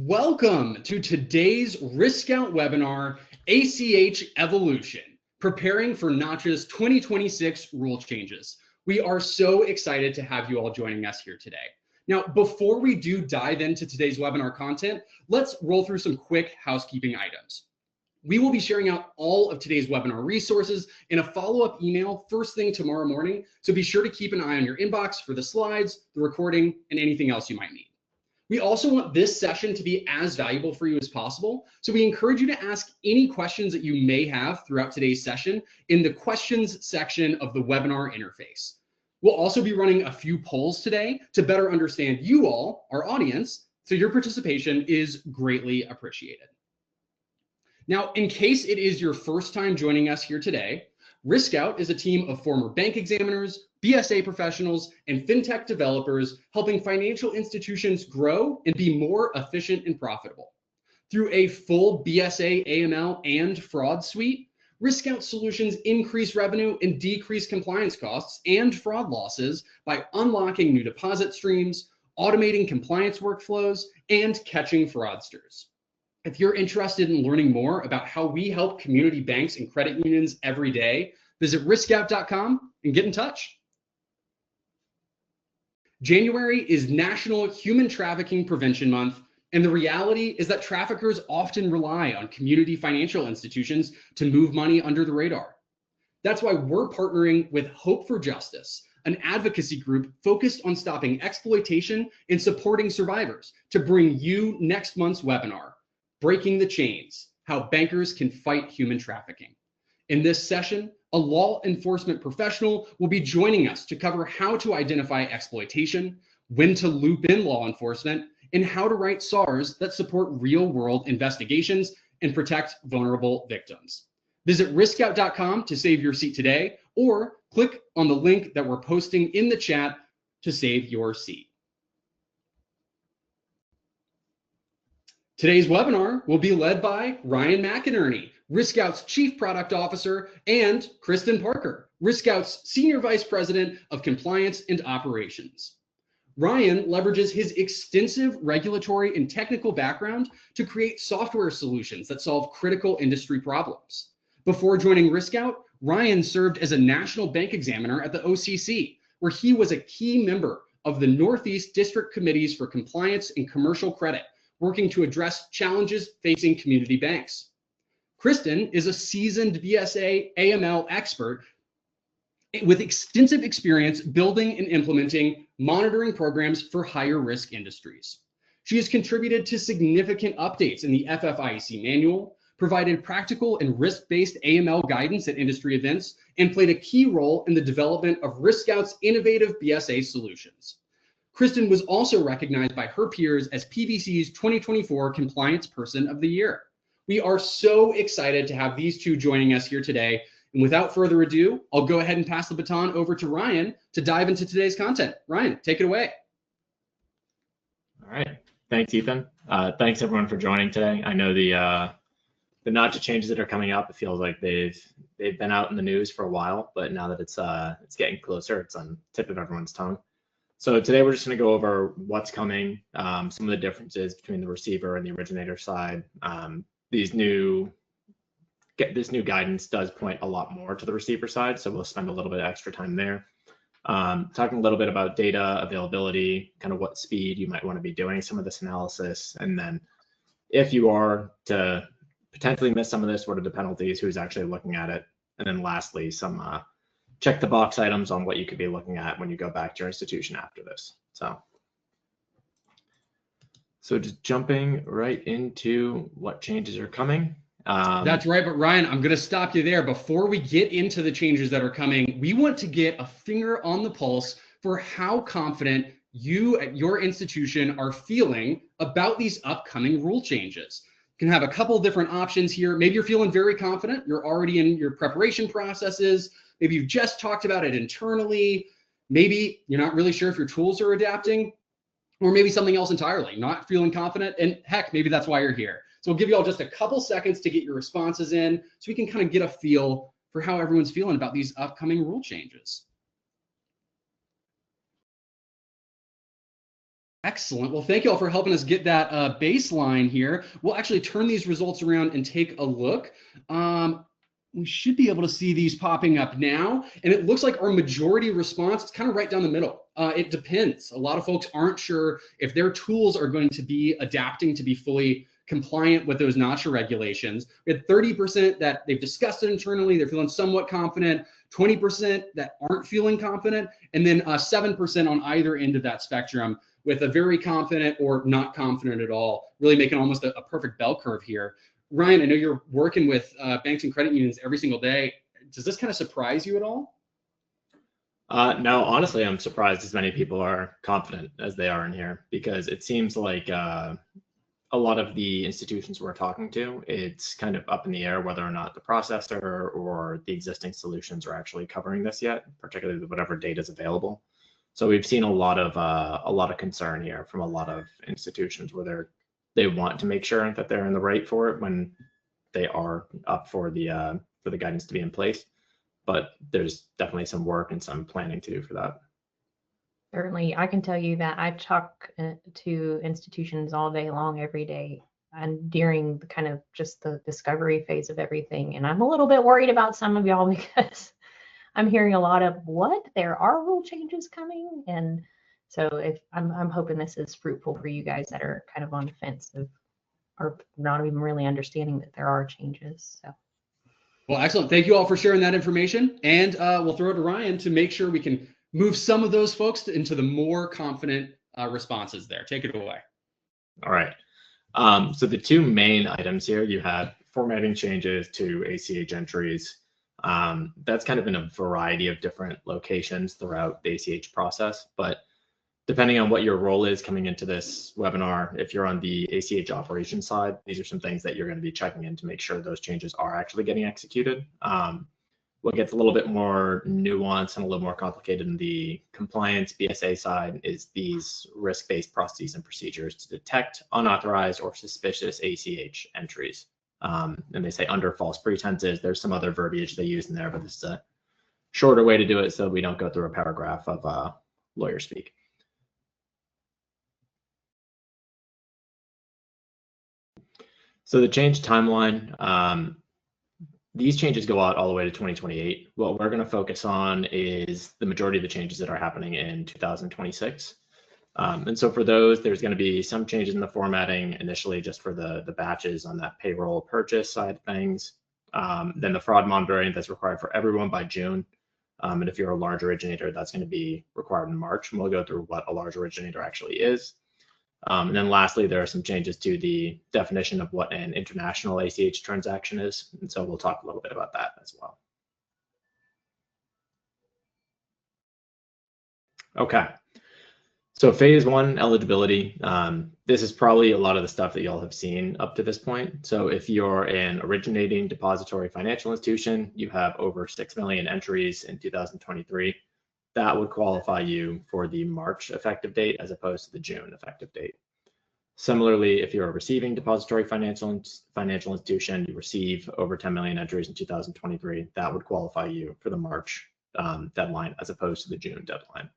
Welcome to today's Risk Scout webinar, ACH Evolution, preparing for Nacha's 2026 rule changes. We are so excited to have you all joining us here today. Now, before we do dive into today's webinar content, let's roll through some quick housekeeping items. We will be sharing out all of today's webinar resources in a follow-up email first thing tomorrow morning, so be sure to keep an eye on your inbox for the slides, the recording, and anything else you might need. We also want this session to be as valuable for you as possible, so we encourage you to ask any questions that you may have throughout today's session in the questions section of the webinar interface. We'll also be running a few polls today to better understand you all, our audience, so your participation is greatly appreciated. Now, in case it is your first time joining us here today, Risk Scout is a team of former bank examiners, BSA professionals, and fintech developers helping financial institutions grow and be more efficient and profitable. Through a full BSA, AML, and fraud suite, Risk Scout solutions increase revenue and decrease compliance costs and fraud losses by unlocking new deposit streams, automating compliance workflows, and catching fraudsters. If you're interested in learning more about how we help community banks and credit unions every day, visit riskscout.com and get in touch. January is National Human Trafficking Prevention Month, and the reality is that traffickers often rely on community financial institutions to move money under the radar. That's why we're partnering with Hope for Justice, an advocacy group focused on stopping exploitation and supporting survivors, to bring you next month's webinar, Breaking the Chains, How Bankers Can Fight Human Trafficking. In this session, a law enforcement professional will be joining us to cover how to identify exploitation, when to loop in law enforcement, and how to write SARs that support real-world investigations and protect vulnerable victims. Visit riskscout.com to save your seat today, or click on the link that we're posting in the chat to save your seat. Today's webinar will be led by Ryan McInerney, Risk Scout's Chief Product Officer, and Kristen Parker, Risk Scout's Senior Vice President of Compliance and Operations. Ryan leverages his extensive regulatory and technical background to create software solutions that solve critical industry problems. Before joining Risk Scout, Ryan served as a national bank examiner at the OCC, where he was a key member of the Northeast District Committees for Compliance and Commercial Credit, working to address challenges facing community banks. Kristen is a seasoned BSA AML expert with extensive experience building and implementing monitoring programs for higher risk industries. She has contributed to significant updates in the FFIEC manual, provided practical and risk-based AML guidance at industry events, and played a key role in the development of Risk Scout's innovative BSA solutions. Kristen was also recognized by her peers as PBC's 2024 Compliance Person of the Year. We are so excited to have these two joining us here today. And without further ado, I'll go ahead and pass the baton over to Ryan to dive into today's content. Ryan, take it away. All right. Thanks, Ethan. Thanks everyone for joining today. I know the Nacha changes that are coming up, it feels like they've been out in the news for a while, but now that it's getting closer, it's on the tip of everyone's tongue. So today we're just going to go over what's coming, some of the differences between the receiver and the originator side. This new guidance does point a lot more to the receiver side, so we'll spend a little bit of extra time there. Talking a little bit about data availability, kind of what speed you might want to be doing some of this analysis, and then if you are to potentially miss some of this, what are the penalties, who's actually looking at it, and then lastly, some check the box items on what you could be looking at when you go back to your institution after this. So just jumping right into what changes are coming. That's right, but Ryan, I'm going to stop you there. Before we get into the changes that are coming, we want to get a finger on the pulse for how confident you at your institution are feeling about these upcoming rule changes. You can have a couple different options here. Maybe you're feeling very confident. You're already in your preparation processes. Maybe you've just talked about it internally. Maybe you're not really sure if your tools are adapting, or maybe something else entirely, not feeling confident. And heck, maybe that's why you're here. So we'll give you all just a couple seconds to get your responses in so we can kind of get a feel for how everyone's feeling about these upcoming rule changes. Excellent. Well, thank you all for helping us get that baseline here. We'll actually turn these results around and take a look. We should be able to see these popping up now. And it looks like our majority response is kind of right down the middle. It depends. A lot of folks aren't sure if their tools are going to be adapting to be fully compliant with those Nacha regulations. We had 30% that they've discussed it internally, they're feeling somewhat confident, 20% that aren't feeling confident, and then 7% on either end of that spectrum with a very confident or not confident at all, really making almost a perfect bell curve here. Ryan, I know you're working with banks and credit unions every single day. Does this kind of surprise you at all? No, honestly, I'm surprised as many people are confident as they are in here, because it seems like a lot of the institutions we're talking to, it's kind of up in the air whether or not the processor or the existing solutions are actually covering this yet, particularly with whatever data is available. So we've seen a lot of concern here from a lot of institutions where they want to make sure that they're in the right for it when they are up for the guidance to be in place. But there's definitely some work and some planning to do for that. Certainly, I can tell you that I talk to institutions all day long, every day, and during the kind of just the discovery phase of everything. And I'm a little bit worried about some of y'all because I'm hearing a lot of what there are rule changes coming. And so if I'm hoping this is fruitful for you guys that are kind of on the fence or not even really understanding that there are changes. So. Well, excellent. Thank you all for sharing that information. And we'll throw it to Ryan to make sure we can move some of those folks into the more confident responses there. Take it away. All right. So the two main items here, you have formatting changes to ACH entries. That's kind of in a variety of different locations throughout the ACH process, but depending on what your role is coming into this webinar, if you're on the ACH operations side, these are some things that you're going to be checking in to make sure those changes are actually getting executed. What gets a little bit more nuanced and a little more complicated in the compliance BSA side is these risk-based processes and procedures to detect unauthorized or suspicious ACH entries. And they say under false pretenses. There's some other verbiage they use in there, but this is a shorter way to do it so we don't go through a paragraph of lawyer speak. So the change timeline, these changes go out all the way to 2028. What we're going to focus on is the majority of the changes that are happening in 2026. And so for those, there's going to be some changes in the formatting initially just for the batches on that payroll purchase side of things. Then the fraud monitoring that's required for everyone by June. And if you're a large originator, that's going to be required in March. And we'll go through what a large originator actually is. And then lastly, there are some changes to the definition of what an international ACH transaction is. And so we'll talk a little bit about that as well. Okay. So phase one, eligibility. This is probably a lot of the stuff that y'all have seen up to this point. So if you're an originating depository financial institution, you have over 6 million entries in 2023. That would qualify you for the March effective date as opposed to the June effective date. Similarly, if you're a receiving depository financial institution, you receive over 10 million entries in 2023, that would qualify you for the March deadline as opposed to the June deadline.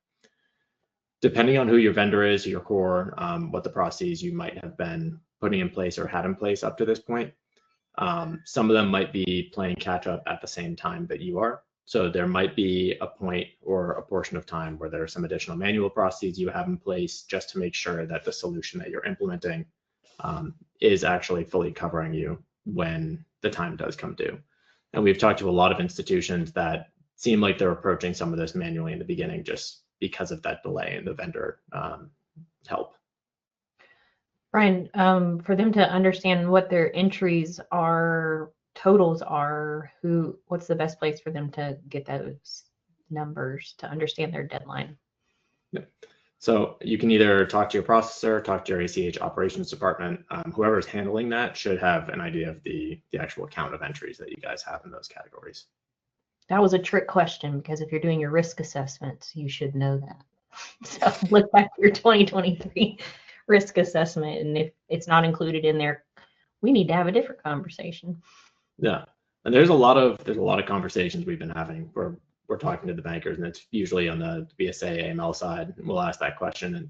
Depending on who your vendor is, your core, what the processes you might have been putting in place or had in place up to this point, some of them might be playing catch up at the same time that you are. So there might be a point or a portion of time where there are some additional manual processes you have in place just to make sure that the solution that you're implementing is actually fully covering you when the time does come due. And we've talked to a lot of institutions that seem like they're approaching some of this manually in the beginning just because of that delay in the vendor help. Brian, for them to understand what their entries are, totals are, what's the best place for them to get those numbers to understand their deadline? Yeah. So you can either talk to your processor, talk to your ACH operations department. Whoever's handling that should have an idea of the actual count of entries that you guys have in those categories. That was a trick question because if you're doing your risk assessments, you should know that. So look back at your 2023 risk assessment, and if it's not included in there, we need to have a different conversation. Yeah, and there's a lot of conversations we've been having where we're talking to the bankers, and it's usually on the BSA AML side. And we'll ask that question, and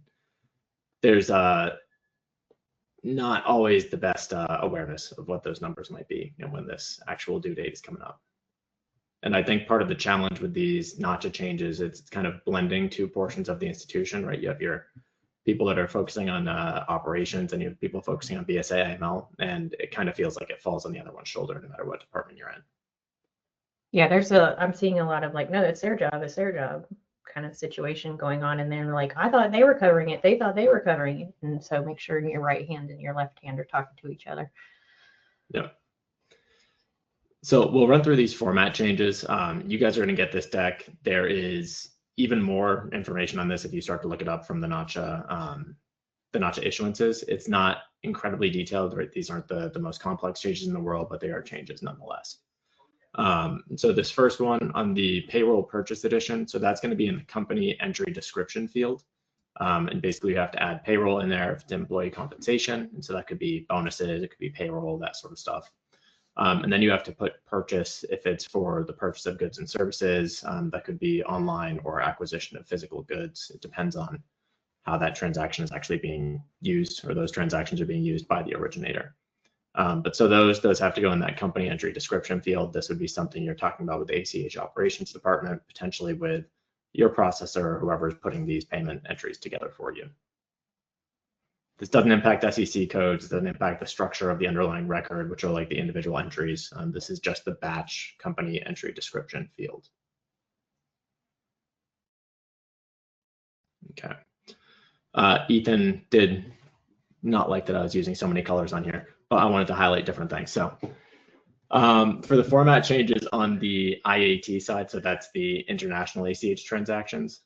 there's not always the best awareness of what those numbers might be and when this actual due date is coming up. And I think part of the challenge with these Nacha changes, it's kind of blending two portions of the institution, right? You have your people that are focusing on operations and you have people focusing on BSA, AML, and it kind of feels like it falls on the other one's shoulder no matter what department you're in. Yeah, I'm seeing a lot of like, no, it's their job kind of situation going on. And then like, I thought they were covering it. They thought they were covering it. And so make sure your right hand and your left hand are talking to each other. Yeah. So we'll run through these format changes. You guys are going to get this deck. There is even more information on this if you start to look it up from the Nacha issuances. It's not incredibly detailed, right? These aren't the most complex changes in the world, but they are changes nonetheless. So this first one on the payroll purchase edition, so that's going to be in the company entry description field. And basically you have to add payroll in there if it's employee compensation. And so that could be bonuses, it could be payroll, that sort of stuff. And then you have to put purchase if it's for the purchase of goods and services. That could be online or acquisition of physical goods. It depends on how that transaction is actually being used, or those transactions are being used by the originator. But so those have to go in that company entry description field. This would be something you're talking about with the ACH operations department, potentially with your processor or whoever's putting these payment entries together for you. This doesn't impact SEC codes, it doesn't impact the structure of the underlying record, which are like the individual entries. This is just the batch company entry description field. Okay. Ethan did not like that I was using so many colors on here, but I wanted to highlight different things. So for the format changes on the IAT side, so that's the international ACH transactions,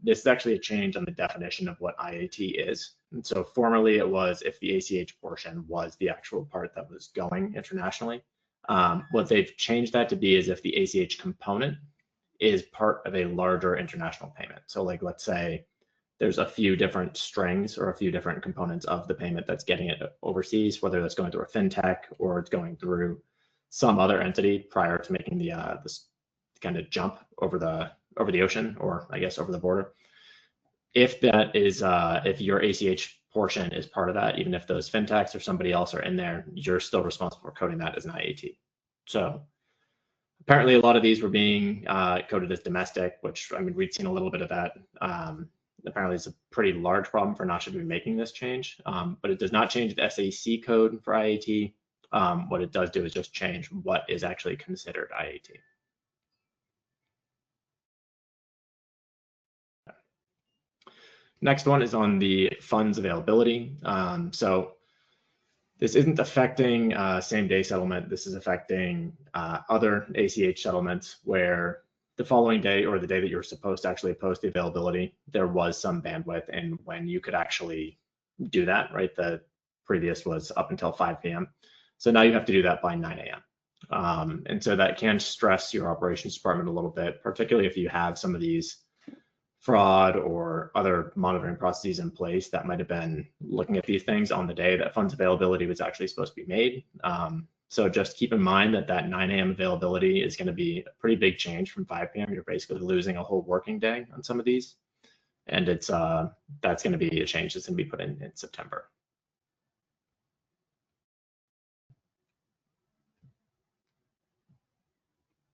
this is actually a change on the definition of what IAT is. And so formerly it was if the ACH portion was the actual part that was going internationally. What they've changed that to be is if the ACH component is part of a larger international payment. So like, let's say there's a few different strings or a few different components of the payment that's getting it overseas, whether that's going through a fintech or it's going through some other entity prior to making the this kind of jump over the ocean, or I guess over the border. If that is if your ACH portion is part of that, even if those fintechs or somebody else are in there, you're still responsible for coding that as an IAT. So apparently a lot of these were being coded as domestic, which I mean, we'd seen a little bit of that. Apparently it's a pretty large problem for Nacha to be making this change, but it does not change the SAC code for IAT. What it does do is just change what is actually considered IAT. Next one is on the funds availability. So this isn't affecting same day settlement. This is affecting other ACH settlements where the following day or the day that you're supposed to actually post the availability, there was some bandwidth in when you could actually do that, right? The previous was up until 5 p.m. So now you have to do that by 9 a.m. And so that can stress your operations department a little bit, particularly if you have some of these fraud or other monitoring processes in place that might have been looking at these things on the day that funds availability was actually supposed to be made. So just keep in mind that that 9 a.m. availability is going to be a pretty big change from 5 p.m. You're basically losing a whole working day on some of these. And it's that's going to be a change that's going to be put in September.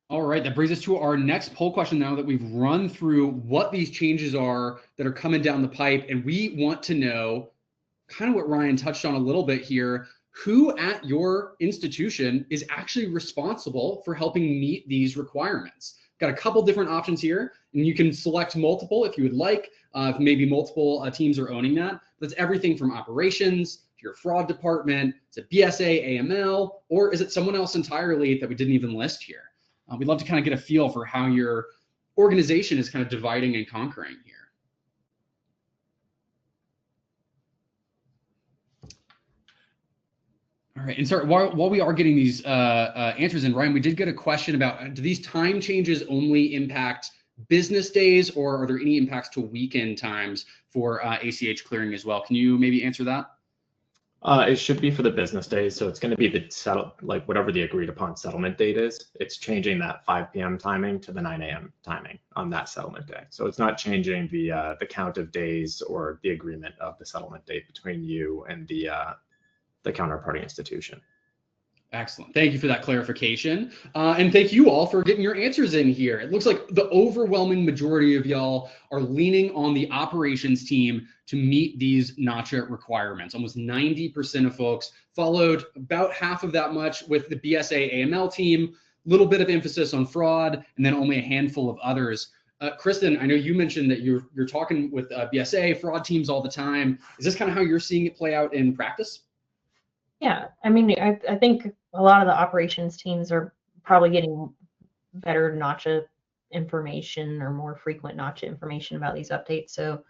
All right, that brings us to our next poll question now that we've run through what these changes are that are coming down the pipe. And we want to know kind of what Ryan touched on a little bit here, who at your institution is actually responsible for helping meet these requirements. Got a couple different options here, and you can select multiple if you would like, if maybe multiple teams are owning that. That's everything from operations to your fraud department, to BSA, AML, or is it someone else entirely that we didn't even list here? We'd love to kind of get a feel for how your organization is kind of dividing and conquering here. All right, and sorry, while we are getting these answers in, Ryan, we did get a question about, do these time changes only impact business days, or are there any impacts to weekend times for ACH clearing as well? Can you maybe answer that? It should be for the business days, so it's going to be like whatever the agreed upon settlement date is. It's changing that 5 p.m. timing to the 9 a.m. timing on that settlement day. So it's not changing the count of days or the agreement of the settlement date between you and the counterparty institution. Excellent. Thank you for that clarification. And thank you all for getting your answers in here. It looks like the overwhelming majority of y'all are leaning on the operations team to meet these Nacha requirements. Almost 90% of folks followed, about half of that much with the BSA AML team, a little bit of emphasis on fraud, and then only a handful of others. Kristen, I know you mentioned that you're talking with BSA fraud teams all the time. Is this kind of how you're seeing it play out in practice? Yeah, I mean, I think a lot of the operations teams are probably getting better Nacha information or more frequent Nacha information about these updates. So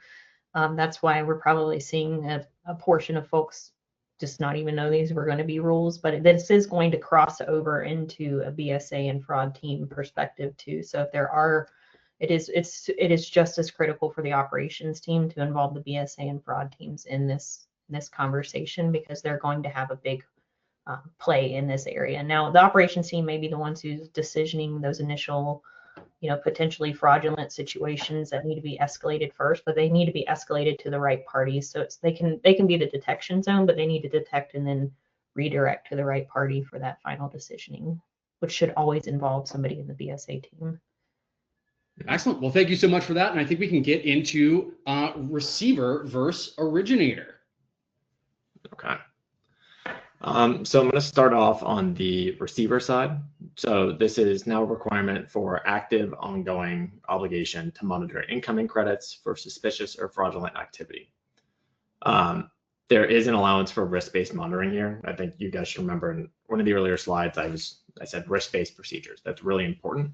that's why we're probably seeing a portion of folks just not even know these were going to be rules. But this is going to cross over into a BSA and fraud team perspective too. So if there are, it is just as critical for the operations team to involve the BSA and fraud teams in this conversation, because they're going to have a big play in this area. Now, the operations team may be the ones who's decisioning those initial, potentially fraudulent situations that need to be escalated first, but they need to be escalated to the right parties. So they can be the detection zone, but they need to detect and then redirect to the right party for that final decisioning, which should always involve somebody in the BSA team. Excellent. Well, thank you so much for that. And I think we can get into receiver versus originator. Okay. So I'm going to start off on the receiver side. So this is now a requirement for active ongoing obligation to monitor incoming credits for suspicious or fraudulent activity. There is an allowance for risk-based monitoring here. I think you guys should remember in one of the earlier slides, I said risk-based procedures. That's really important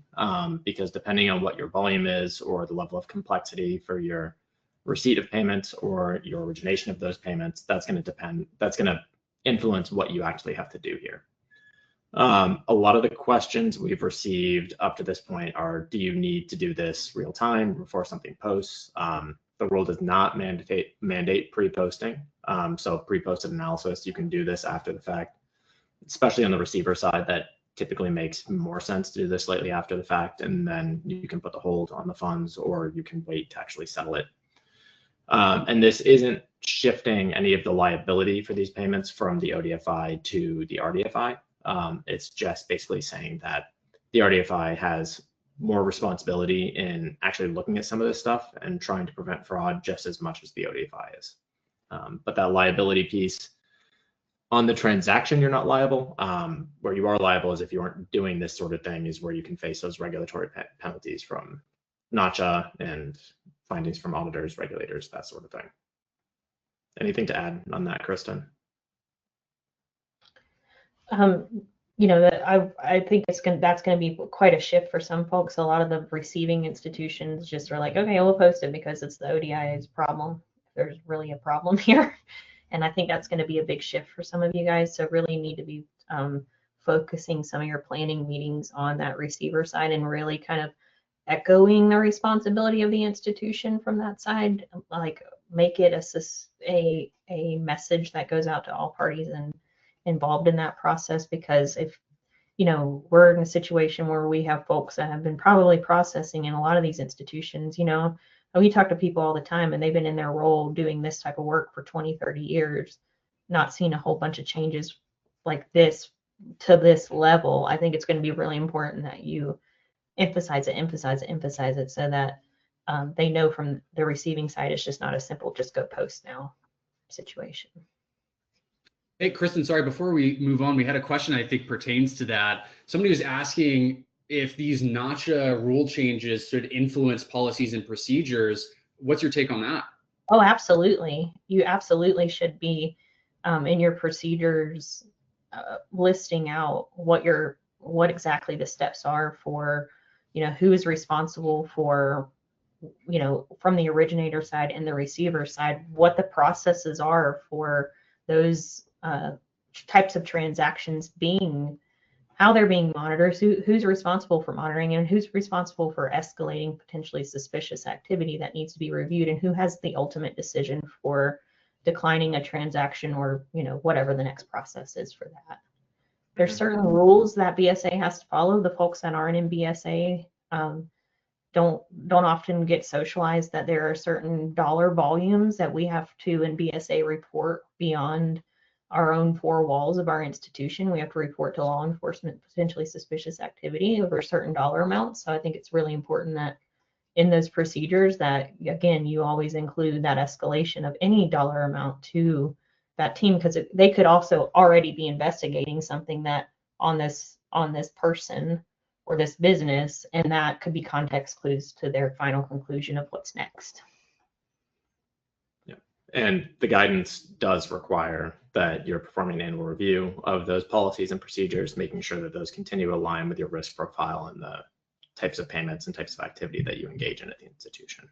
because depending on what your volume is or the level of complexity for your receipt of payments or your origination of those payments, that's going to influence what you actually have to do here. A lot of the questions we've received up to this point are, do you need to do this real time before something posts? The rule does not mandate pre-posting. So pre-posted analysis, you can do this after the fact, especially on the receiver side. That typically makes more sense to do this slightly after the fact, and then you can put the hold on the funds, or you can wait to actually settle it. And this isn't shifting any of the liability for these payments from the ODFI to the RDFI. It's just basically saying that the RDFI has more responsibility in actually looking at some of this stuff and trying to prevent fraud just as much as the ODFI is. But that liability piece, on the transaction, you're not liable. Where you are liable is if you aren't doing this sort of thing, is where you can face those regulatory penalties from Nacha and findings from auditors, regulators, that sort of thing. Anything to add on that, Kristen? I think that's going to be quite a shift for some folks. A lot of the receiving institutions just are like, okay, we'll post it because it's the ODI's problem. There's really a problem here. And I think that's going to be a big shift for some of you guys. So really need to be focusing some of your planning meetings on that receiver side and really kind of echoing the responsibility of the institution from that side. Like make it a message that goes out to all parties and involved in that process, because if we're in a situation where we have folks that have been probably processing in a lot of these institutions, we talk to people all the time and they've been in their role doing this type of work for 20-30 years, not seeing a whole bunch of changes like this to this level. I think it's going to be really important that you emphasize it so that they know from the receiving side it's just not a simple just go post now situation. Hey, Kristen, sorry, before we move on, we had a question I think pertains to that. Somebody was asking if these Nacha rule changes should influence policies and procedures. What's your take on that? Oh, absolutely. You absolutely should be in your procedures listing out what exactly the steps are for, who is responsible for, from the originator side and the receiver side, what the processes are for those types of transactions how they're being monitored, who's responsible for monitoring, and who's responsible for escalating potentially suspicious activity that needs to be reviewed, and who has the ultimate decision for, declining a transaction or, whatever the next process is for that. There's certain rules that BSA has to follow. The folks that aren't in BSA don't often get socialized that there are certain dollar volumes that we have to in BSA report beyond our own four walls of our institution. We have to report to law enforcement potentially suspicious activity over certain dollar amounts. So I think it's really important that in those procedures that, again, you always include that escalation of any dollar amount to that team, because they could also already be investigating something that on this person or this business, and that could be context clues to their final conclusion of what's next. Yeah, and the guidance does require that you're performing an annual review of those policies and procedures, making sure that those continue to align with your risk profile and the types of payments and types of activity that you engage in at the institution.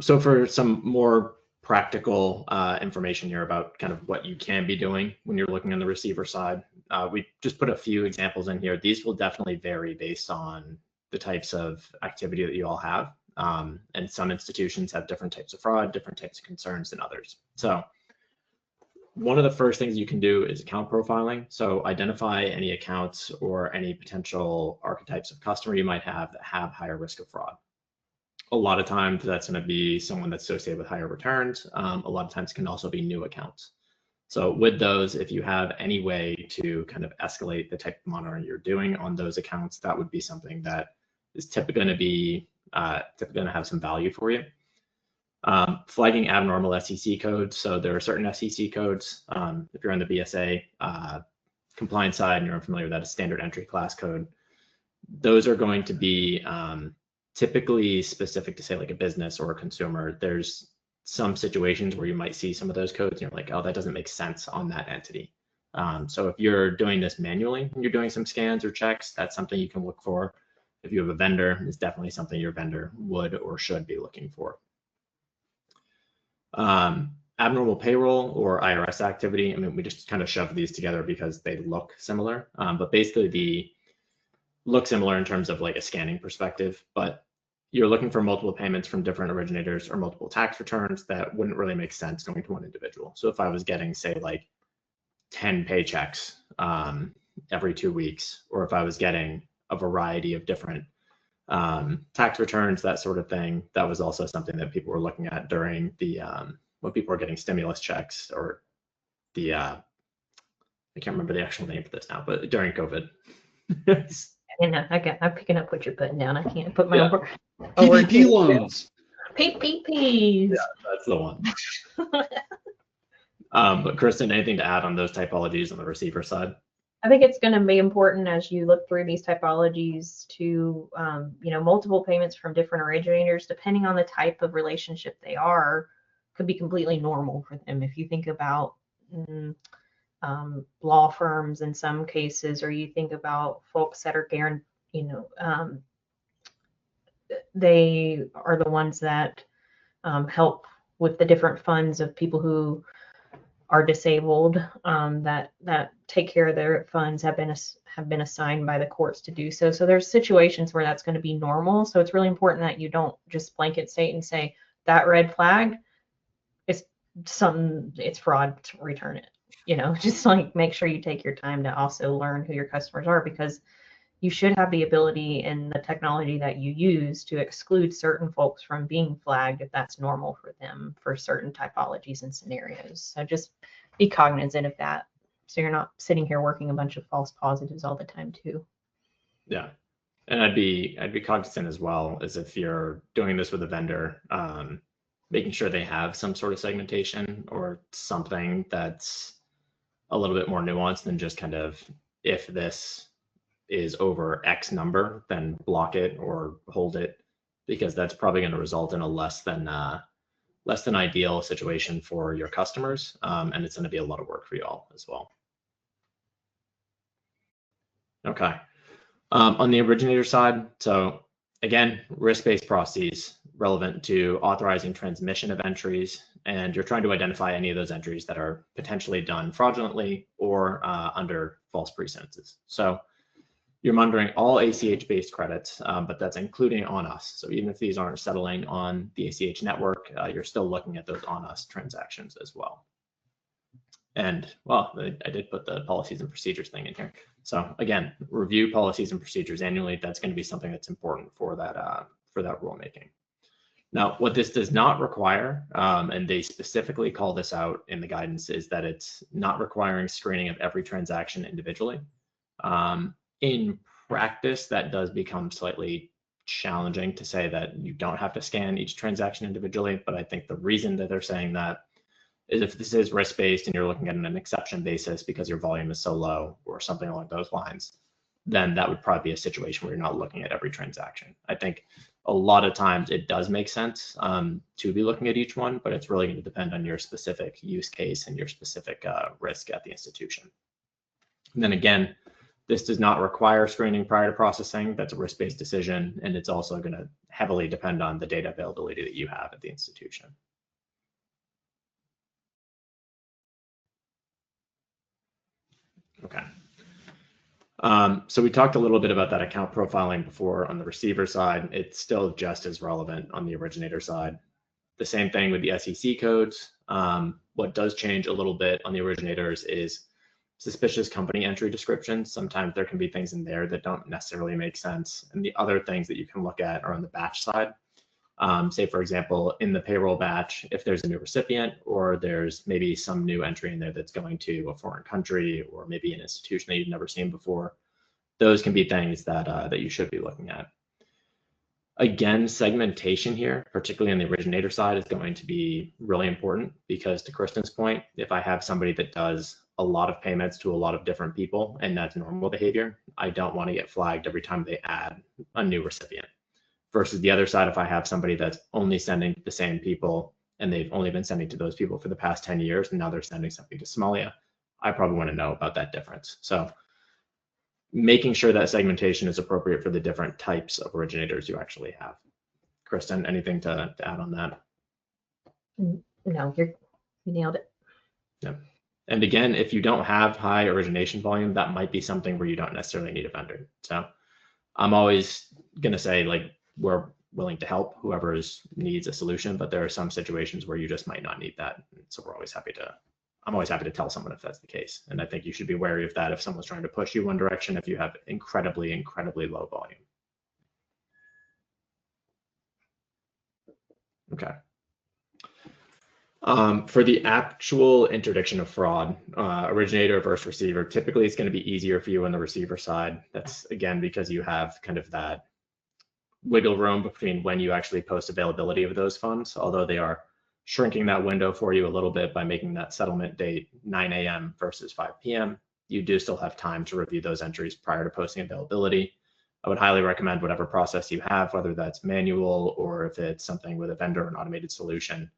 So for some more practical information here about kind of what you can be doing when you're looking on the receiver side, we just put a few examples in here. These will definitely vary based on the types of activity that you all have. And some institutions have different types of fraud, different types of concerns than others. So one of the first things you can do is account profiling. So identify any accounts or any potential archetypes of customer you might have that have higher risk of fraud. A lot of times that's going to be someone that's associated with higher returns. A lot of times it can also be new accounts. So with those, if you have any way to kind of escalate the type of monitoring you're doing on those accounts, that would be something that is typically going to be have some value for you. Flagging abnormal SEC codes. So there are certain SEC codes. If you're on the BSA compliance side and you're unfamiliar with that, a standard entry class code. Those are going to be typically specific to, say, like a business or a consumer. There's some situations where you might see some of those codes and you're like, oh, that doesn't make sense on that entity. So if you're doing this manually and you're doing some scans or checks, that's something you can look for. If you have a vendor, it's definitely something your vendor would or should be looking for. Abnormal payroll or IRS activity. I mean, we just kind of shoved these together because they look similar, but basically look similar in terms of like a scanning perspective, but you're looking for multiple payments from different originators or multiple tax returns that wouldn't really make sense going to one individual. So if I was getting, say, like 10 paychecks every 2 weeks, or if I was getting a variety of different tax returns, that sort of thing, that was also something that people were looking at during the when people were getting stimulus checks or the I can't remember the actual name for this now, but during COVID. I'm picking up what you're putting down. I can't put my PPP loans. PPPs. Yeah, that's the one. But Kristen, anything to add on those typologies on the receiver side? I think it's going to be important as you look through these typologies to, multiple payments from different originators, depending on the type of relationship they are, could be completely normal for them. If you think about law firms in some cases, or you think about folks that are they are the ones that help with the different funds of people who are disabled, that take care of their funds, have been assigned by the courts to do so. So there's situations where that's going to be normal. So it's really important that you don't just blanket state and say that red flag it's fraud, return it. Just like make sure you take your time to also learn who your customers are, because you should have the ability in the technology that you use to exclude certain folks from being flagged if that's normal for them for certain typologies and scenarios. So just be cognizant of that, so you're not sitting here working a bunch of false positives all the time too. Yeah, and I'd be cognizant as well as if you're doing this with a vendor, making sure they have some sort of segmentation or something that's a little bit more nuanced than just kind of, if this is over X number, then block it or hold it, because that's probably going to result in a less than ideal situation for your customers, and it's going to be a lot of work for you all as well. Okay, on the originator side, so again, risk-based processes relevant to authorizing transmission of entries, and you're trying to identify any of those entries that are potentially done fraudulently or under false pretenses. So You're monitoring all ACH-based credits, but that's including on us. So even if these aren't settling on the ACH network, you're still looking at those on us transactions as well. And well, I did put the policies and procedures thing in here. So again, review policies and procedures annually. That's going to be something that's important for that rulemaking. Now, what this does not require, and they specifically call this out in the guidance, is that it's not requiring screening of every transaction individually. In practice, that does become slightly challenging to say that you don't have to scan each transaction individually, but I think the reason that they're saying that is if this is risk-based and you're looking at an exception basis because your volume is so low or something along those lines, then that would probably be a situation where you're not looking at every transaction. I think a lot of times it does make sense to be looking at each one, but it's really going to depend on your specific use case and your specific risk at the institution. And then again, this does not require screening prior to processing. That's a risk-based decision, and it's also going to heavily depend on the data availability that you have at the institution. Okay. So we talked a little bit about that account profiling before on the receiver side. It's still just as relevant on the originator side. The same thing with the SEC codes. What does change a little bit on the originators is suspicious company entry descriptions. Sometimes there can be things in there that don't necessarily make sense. And the other things that you can look at are on the batch side. Say, for example, in the payroll batch, if there's a new recipient or there's maybe some new entry in there that's going to a foreign country or maybe an institution that you've never seen before, those can be things that, that you should be looking at. Again, segmentation here, particularly on the originator side, is going to be really important because to Kristen's point, if I have somebody that does a lot of payments to a lot of different people and that's normal behavior, I don't want to get flagged every time they add a new recipient. Versus the other side, if I have somebody that's only sending to the same people and they've only been sending to those people for the past 10 years and now they're sending something to Somalia, I probably want to know about that difference. So making sure that segmentation is appropriate for the different types of originators you actually have. Kristen, anything to add on that? No, you nailed it. Yeah. And again, if you don't have high origination volume, that might be something where you don't necessarily need a vendor. So I'm always going to say, like, we're willing to help whoever needs a solution, but there are some situations where you just might not need that. So we're always happy to, I'm always happy to tell someone if that's the case. And I think you should be wary of that if someone's trying to push you one direction, if you have incredibly, incredibly low volume. Okay. For the actual interdiction of fraud, originator versus receiver, typically it's going to be easier for you on the receiver side. That's again because you have kind of that wiggle room between when you actually post availability of those funds, although they are shrinking that window for you a little bit by making that settlement date 9 a.m. versus 5 p.m. You do still have time to review those entries prior to posting availability. I would highly recommend whatever process you have, whether that's manual or if it's something with a vendor or an automated solution,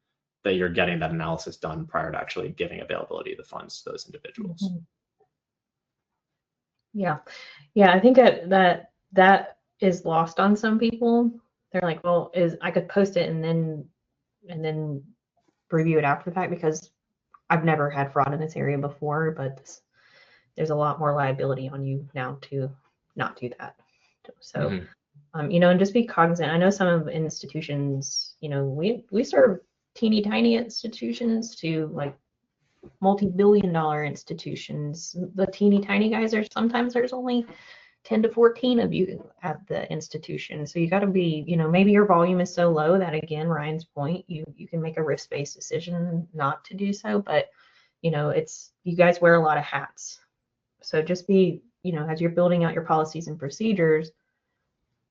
that you're getting that analysis done prior to actually giving availability of the funds to those individuals. Mm-hmm. Yeah, I think that is lost on some people. They're like, well, I could post it and then review it after the fact, because I've never had fraud in this area before, but there's a lot more liability on you now to not do that. So, and just be cognizant. I know some of institutions, we serve teeny tiny institutions to like multi-billion-dollar institutions. The teeny tiny guys sometimes there's only 10 to 14 of you at the institution. So you got to be, maybe your volume is so low that, again, Ryan's point, you can make a risk-based decision not to do so. But, you guys wear a lot of hats. So just be, as you're building out your policies and procedures,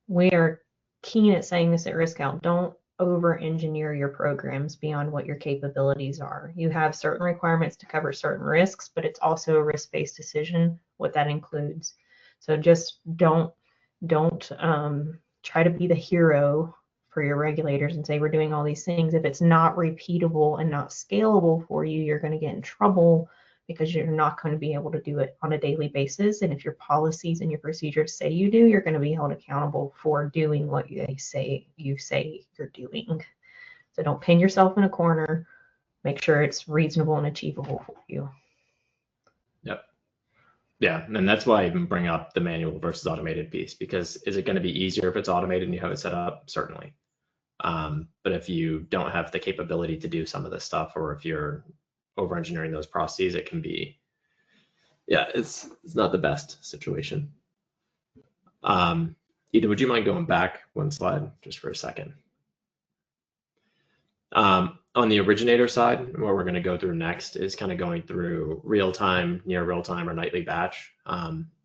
we are keen at saying this at Risk Out. Don't over-engineer your programs beyond what your capabilities are. You have certain requirements to cover certain risks, but it's also a risk-based decision what that includes. So just don't try to be the hero for your regulators and say we're doing all these things. If it's not repeatable and not scalable for you, you're going to get in trouble because you're not going to be able to do it on a daily basis. And if your policies and your procedures say you do, you're going to be held accountable for doing what you say you're doing. So don't pin yourself in a corner. Make sure it's reasonable and achievable for you. Yep. Yeah, and that's why I even bring up the manual versus automated piece, because is it going to be easier if it's automated and you have it set up? Certainly. But if you don't have the capability to do some of this stuff, or if you're over engineering those processes, it can be, yeah, it's not the best situation. Ethan, would you mind going back one slide just for a second? On the originator side, what we're going to go through next is kind of going through real-time, near real-time, or nightly batch.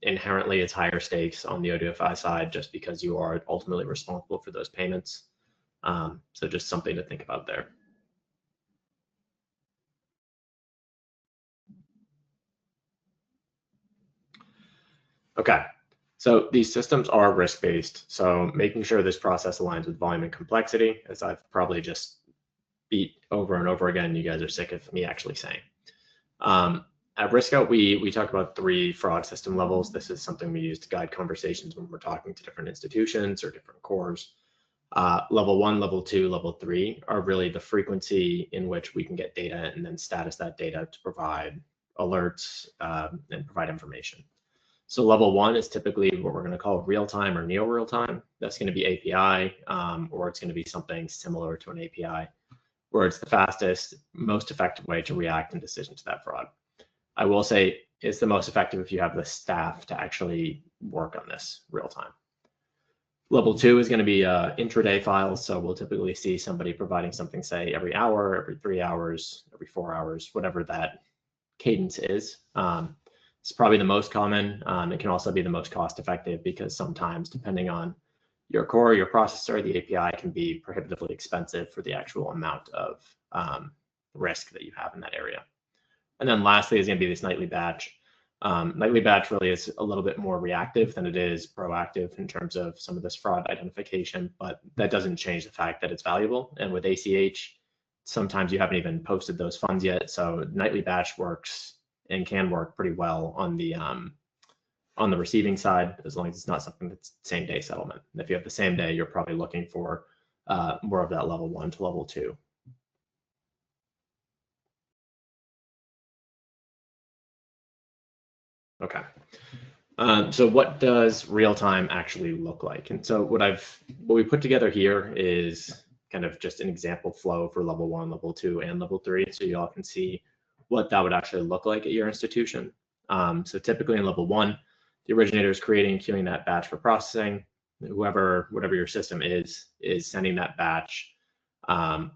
Inherently, it's higher stakes on the ODFI side just because you are ultimately responsible for those payments. So just something to think about there. Okay, so these systems are risk-based. So making sure this process aligns with volume and complexity, as I've probably just beat over and over again, you guys are sick of me actually saying. At RiskOut, we talk about 3 fraud system levels. This is something we use to guide conversations when we're talking to different institutions or different cores. Level 1, level 2, level 3 are really the frequency in which we can get data and then status that data to provide alerts and provide information. So level 1 is typically what we're going to call real-time or neo-real-time. That's going to be API, or it's going to be something similar to an API, where it's the fastest, most effective way to react and decision to that fraud. I will say it's the most effective if you have the staff to actually work on this real time. Level 2 is going to be intraday files. So we'll typically see somebody providing something, say, every hour, every 3 hours, every 4 hours, whatever that cadence is. It's probably the most common. It can also be the most cost effective because sometimes, depending on your core, your processor, the API can be prohibitively expensive for the actual amount of risk that you have in that area. And then lastly is going to be this nightly batch. Nightly batch really is a little bit more reactive than it is proactive in terms of some of this fraud identification, but that doesn't change the fact that it's valuable. And with ACH, sometimes you haven't even posted those funds yet. So nightly batch works and can work pretty well on the receiving side, as long as it's not something that's same day settlement. And if you have the same day, you're probably looking for more of that level 1 to level 2. Okay. So what does real time actually look like? And so what we put together here is kind of just an example flow for level 1, level 2, and level 3, so you all can see what that would actually look like at your institution. So typically in level 1, the originator is creating and queuing that batch for processing. Whatever your system is sending that batch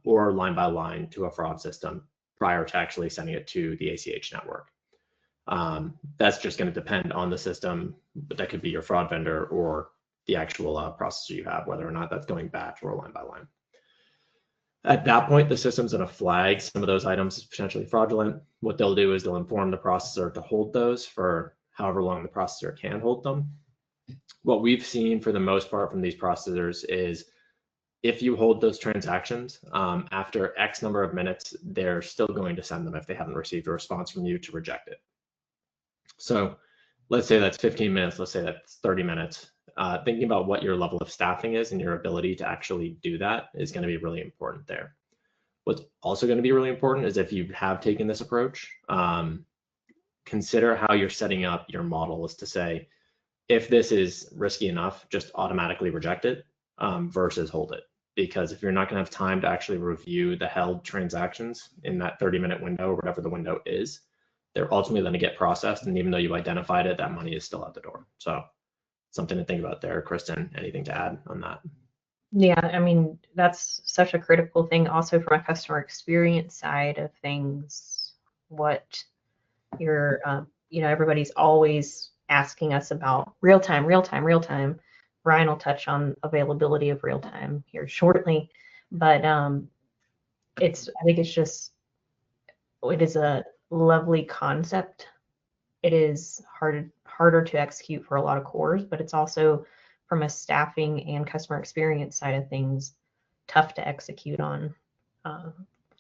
or line by line to a fraud system prior to actually sending it to the ACH network. That's just going to depend on the system, but that could be your fraud vendor or the actual processor you have, whether or not that's going batch or line by line. At that point, the system's going to flag some of those items as potentially fraudulent. What they'll do is they'll inform the processor to hold those for however long the processor can hold them. What we've seen for the most part from these processors is if you hold those transactions, after X number of minutes, they're still going to send them if they haven't received a response from you to reject it. So let's say that's 15 minutes, let's say that's 30 minutes. Thinking about what your level of staffing is and your ability to actually do that is going to be really important there. What's also going to be really important is if you have taken this approach, consider how you're setting up your model is to say, if this is risky enough, just automatically reject it versus hold it. Because if you're not going to have time to actually review the held transactions in that 30-minute window or whatever the window is, they're ultimately going to get processed. And even though you identified it, that money is still out the door. So something to think about there. Kristen, anything to add on that? Yeah, I mean, that's such a critical thing also from a customer experience side of things. What you're, everybody's always asking us about real time. Ryan will touch on availability of real time here shortly, but I think it is a lovely concept. It is harder to execute for a lot of cores, but it's also from a staffing and customer experience side of things tough to execute on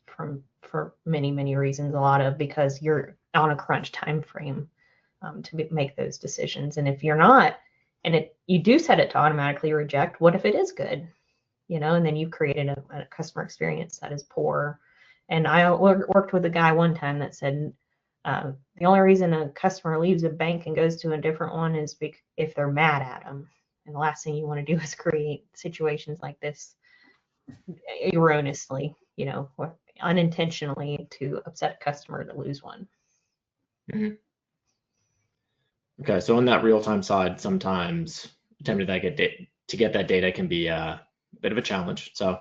for many reasons. A lot of because you're on a crunch time frame to make those decisions, and if you're not, and you do set it to automatically reject, what if it is good, and then you've created a customer experience that is poor. And I worked with a guy one time that said, The only reason a customer leaves a bank and goes to a different one is if they're mad at them. And the last thing you want to do is create situations like this erroneously, or unintentionally to upset a customer to lose one. Mm-hmm. Okay, so on that real-time side, sometimes attempting to get that data can be a bit of a challenge. So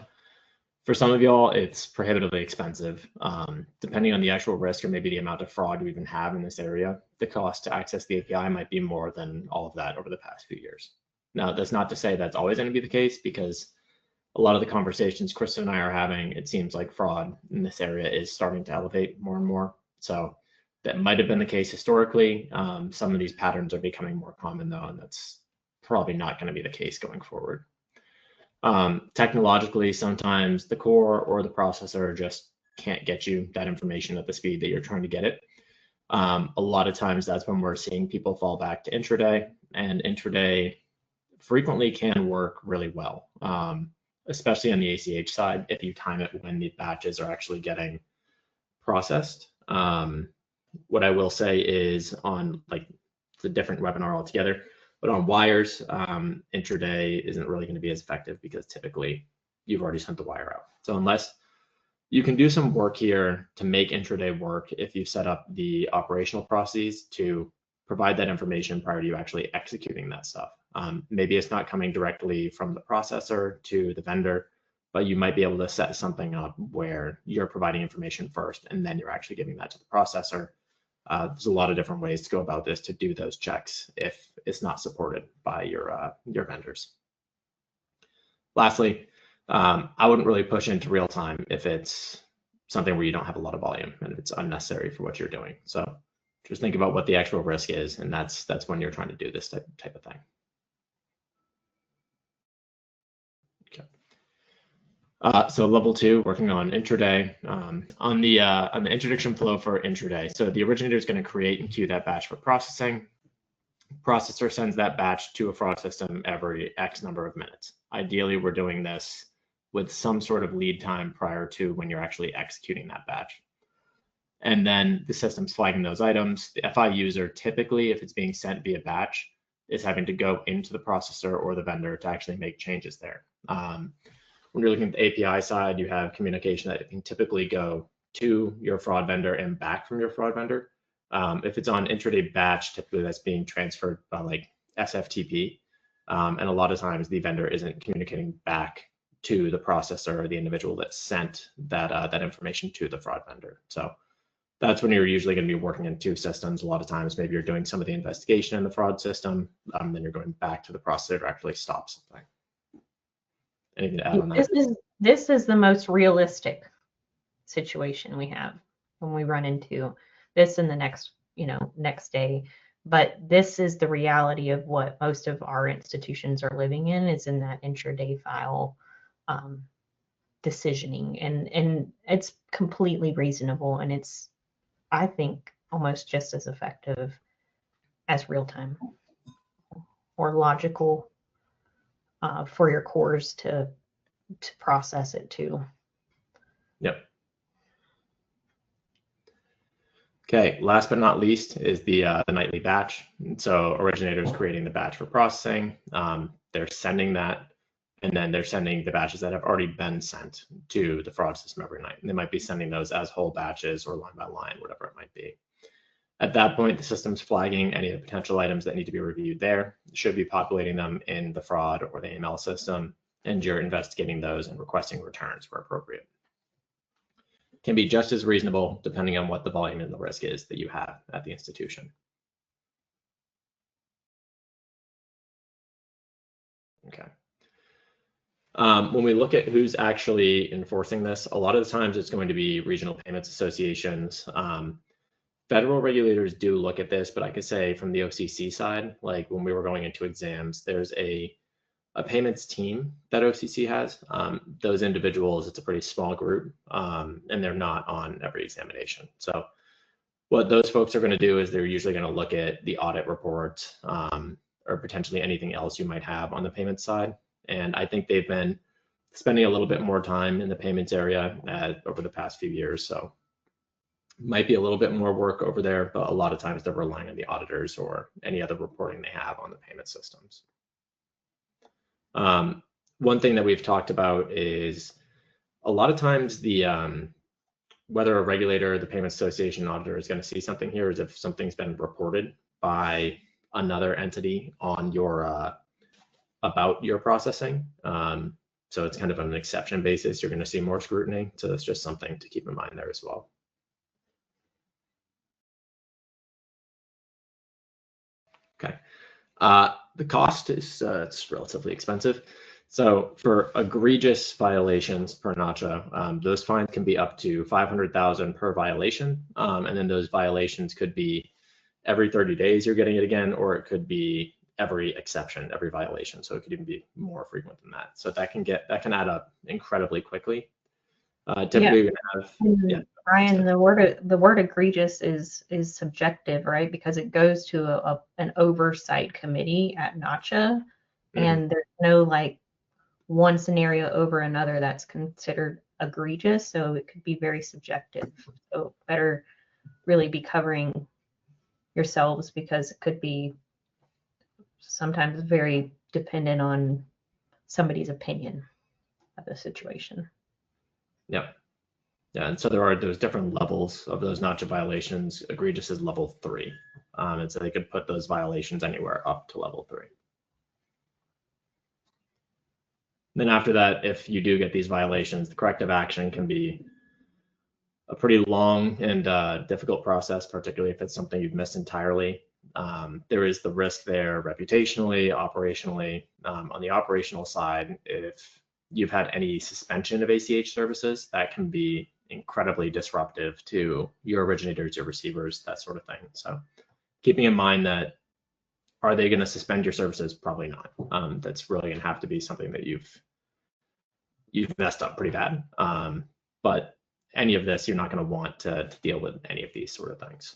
for some of y'all, it's prohibitively expensive. Depending on the actual risk or maybe the amount of fraud we even have in this area, the cost to access the API might be more than all of that over the past few years. Now, that's not to say that's always going to be the case, because a lot of the conversations Krista and I are having, it seems like fraud in this area is starting to elevate more and more. So that might have been the case historically. Some of these patterns are becoming more common though, and that's probably not going to be the case going forward. Technologically, sometimes the core or the processor just can't get you that information at the speed that you're trying to get it. A lot of times that's when we're seeing people fall back to intraday, and intraday frequently can work really well, especially on the ACH side if you time it when the batches are actually getting processed. What I will say is on it's a different webinar altogether, but on wires, intraday isn't really going to be as effective because typically you've already sent the wire out. So unless you can do some work here to make intraday work, if you've set up the operational processes to provide that information prior to you actually executing that stuff. Maybe it's not coming directly from the processor to the vendor, but you might be able to set something up where you're providing information first and then you're actually giving that to the processor. There's a lot of different ways to go about this to do those checks if it's not supported by your vendors. Lastly, I wouldn't really push into real time if it's something where you don't have a lot of volume and it's unnecessary for what you're doing. So just think about what the actual risk is, and that's when you're trying to do this type of thing. Okay. So level 2, working on intraday. On the introduction flow for intraday, so the originator is going to create and queue that batch for processing. Processor sends that batch to a fraud system every X number of minutes. Ideally, we're doing this with some sort of lead time prior to when you're actually executing that batch. And then the system's flagging those items. The FI user, typically, if it's being sent via batch, is having to go into the processor or the vendor to actually make changes there. When you're looking at the API side, you have communication that can typically go to your fraud vendor and back from your fraud vendor. If it's on intraday batch, typically that's being transferred by SFTP. And a lot of times the vendor isn't communicating back to the processor or the individual that sent that information to the fraud vendor. So that's when you're usually going to be working in two systems. A lot of times, maybe you're doing some of the investigation in the fraud system, then you're going back to the processor to actually stop something. Anything to add on that? This is the most realistic situation we have when we run into this in the next day. But this is the reality of what most of our institutions are living in, is in that intraday file decisioning, and it's completely reasonable, and it's, I think, almost just as effective as real time or logical for your cores to process it too. Yep. Okay, last but not least is the nightly batch. So originator is creating the batch for processing. They're sending that, and then they're sending the batches that have already been sent to the fraud system every night. And they might be sending those as whole batches or line by line, whatever it might be. At that point, the system's flagging any of the potential items that need to be reviewed there. It should be populating them in the fraud or the AML system, and you're investigating those and requesting returns where appropriate. Can be just as reasonable depending on what the volume and the risk is that you have at the institution. Okay. When we look at who's actually enforcing this, a lot of the times it's going to be regional payments associations. Federal regulators do look at this, but I could say from the OCC side, like when we were going into exams, there's a payments team that OCC has. Those individuals, it's a pretty small group, and they're not on every examination. So what those folks are going to do is they're usually going to look at the audit report or potentially anything else you might have on the payments side. And I think they've been spending a little bit more time in the payments area over the past few years. So Might be a little bit more work over there, but a lot of times they're relying on the auditors or any other reporting they have on the payment systems. One thing that we've talked about is a lot of times the whether a regulator, the payment association auditor is going to see something here is if something's been reported by another entity on your about your processing. So it's kind of on an exception basis. You're going to see more scrutiny. So it's just something to keep in mind there as well. Okay. The cost is it's relatively expensive. So for egregious violations per Nacha, those fines can be up to $500,000 per violation. And then those violations could be every 30 days you're getting it again, or it could be every exception, every violation. So it could even be more frequent than that. So that can add up incredibly quickly. Typically, Yeah. we have, Brian, the word egregious is subjective, right? Because it goes to an oversight committee at Nacha, and there's no like one scenario over another that's considered egregious. So it could be very subjective. So better really be covering yourselves, because it could be sometimes very dependent on somebody's opinion of the situation. Yeah. Yeah, and so there are those different levels of those Nacha violations. Egregious is level 3. And so they could put those violations anywhere up to level 3. Then after that, if you do get these violations, the corrective action can be a pretty long and difficult process, particularly if it's something you've missed entirely. There is the risk there reputationally, operationally. On the operational side, if you've had any suspension of ACH services, that can be incredibly disruptive to your originators, your receivers, that sort of thing. So keeping in mind that, are they going to suspend your services? Probably not. That's really going to have to be something that you've messed up pretty bad. But any of this, you're not going to want to deal with any of these sort of things.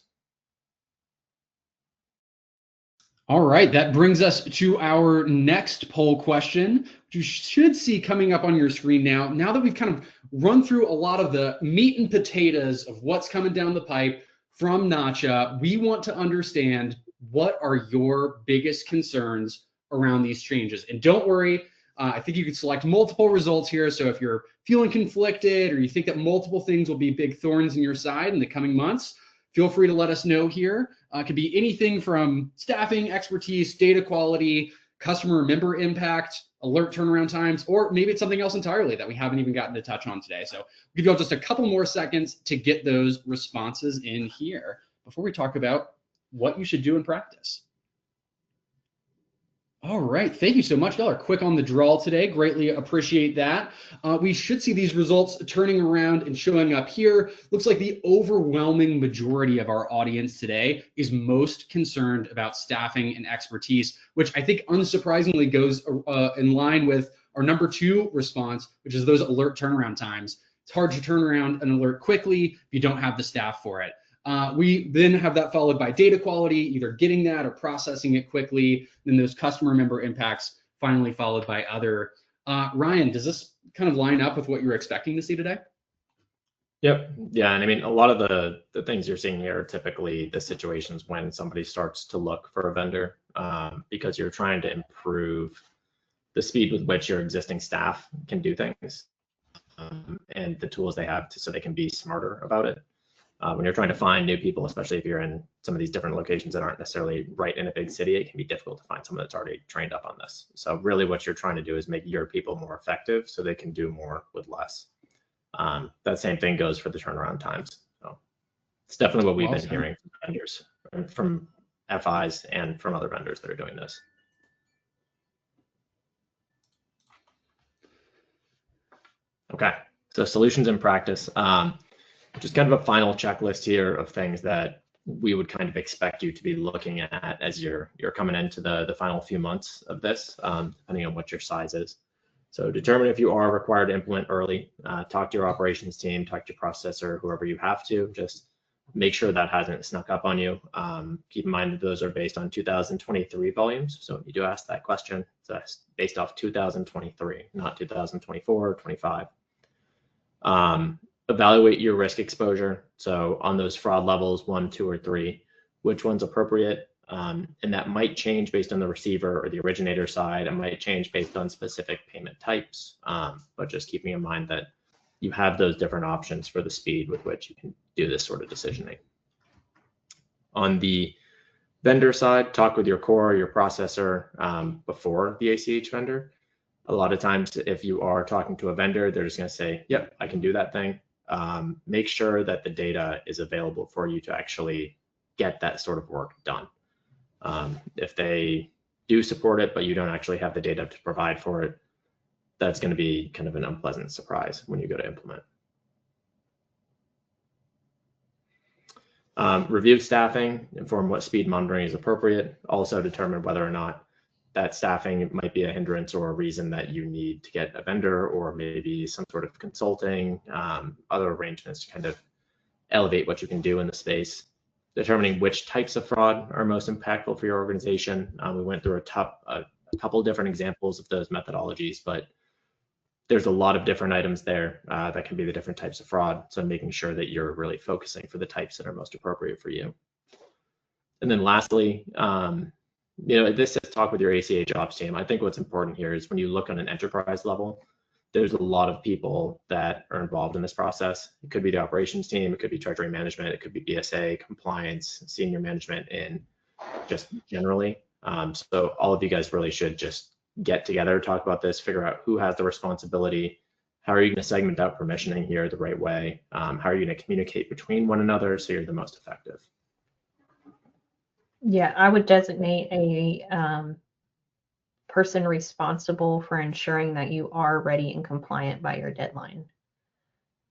All right, that brings us to our next poll question, which you should see coming up on your screen now. Now that we've kind of run through a lot of the meat and potatoes of what's coming down the pipe from Nacha, we want to understand, what are your biggest concerns around these changes? And don't worry, I think you can select multiple results here. So if you're feeling conflicted, or you think that multiple things will be big thorns in your side in the coming months, feel free to let us know here. It could be anything from staffing, expertise, data quality, customer member impact, alert turnaround times, or maybe it's something else entirely that we haven't even gotten to touch on today. So we'll give you all just a couple more seconds to get those responses in here before we talk about what you should do in practice. All right, thank you so much. Y'all are quick on the draw today. Greatly appreciate that. We should see these results turning around and showing up here. Looks like the overwhelming majority of our audience today is most concerned about staffing and expertise, which I think unsurprisingly goes in line with our number 2 response, which is those alert turnaround times. It's hard to turn around an alert quickly if you don't have the staff for it. We then have that followed by data quality, either getting that or processing it quickly. Then those customer member impacts finally followed by other. Ryan, does this kind of line up with what you were expecting to see today? Yep. Yeah. And I mean, a lot of the things you're seeing here are typically the situations when somebody starts to look for a vendor, because you're trying to improve the speed with which your existing staff can do things, and the tools they have so they can be smarter about it. When you're trying to find new people, especially if you're in some of these different locations that aren't necessarily right in a big city, it can be difficult to find someone that's already trained up on this. So really what you're trying to do is make your people more effective so they can do more with less. That same thing goes for the turnaround times. So it's definitely what we've been hearing from vendors, from FIs and from other vendors that are doing this. Okay, so solutions in practice. Just kind of a final checklist here of things that we would kind of expect you to be looking at as you're coming into the final few months of this, depending on what your size is. So determine if you are required to implement early. Talk to your operations team, talk to your processor, whoever you have to. Just make sure that hasn't snuck up on you. Keep in mind that those are based on 2023 volumes. So when you do ask that question, it's based off 2023, not 2024 or 25. evaluate your risk exposure. So on those fraud levels, 1, 2, or 3, which one's appropriate? And that might change based on the receiver or the originator side. It might change based on specific payment types, but just keeping in mind that you have those different options for the speed with which you can do this sort of decisioning. On the vendor side, talk with your core, your processor before the ACH vendor. A lot of times, if you are talking to a vendor, they're just going to say, yep, I can do that thing. Make sure that the data is available for you to actually get that sort of work done. If they do support it, but you don't actually have the data to provide for it, that's going to be kind of an unpleasant surprise when you go to implement. Review staffing, inform what speed monitoring is appropriate. Also determine whether or not that staffing might be a hindrance or a reason that you need to get a vendor or maybe some sort of consulting, other arrangements to kind of elevate what you can do in the space. Determining which types of fraud are most impactful for your organization. We went through a couple different examples of those methodologies, but there's a lot of different items there that can be the different types of fraud. So making sure that you're really focusing for the types that are most appropriate for you. And then lastly, this is talk with your ACH ops team. I think what's important here is when you look on an enterprise level, there's a lot of people that are involved in this process. It could be the operations team, it could be treasury management, it could be BSA, compliance, senior management, and just generally. So all of you guys really should just get together, talk about this, figure out who has the responsibility, how are you going to segment out permissioning here the right way, how are you going to communicate between one another so you're the most effective. Yeah, I would designate a person responsible for ensuring that you are ready and compliant by your deadline.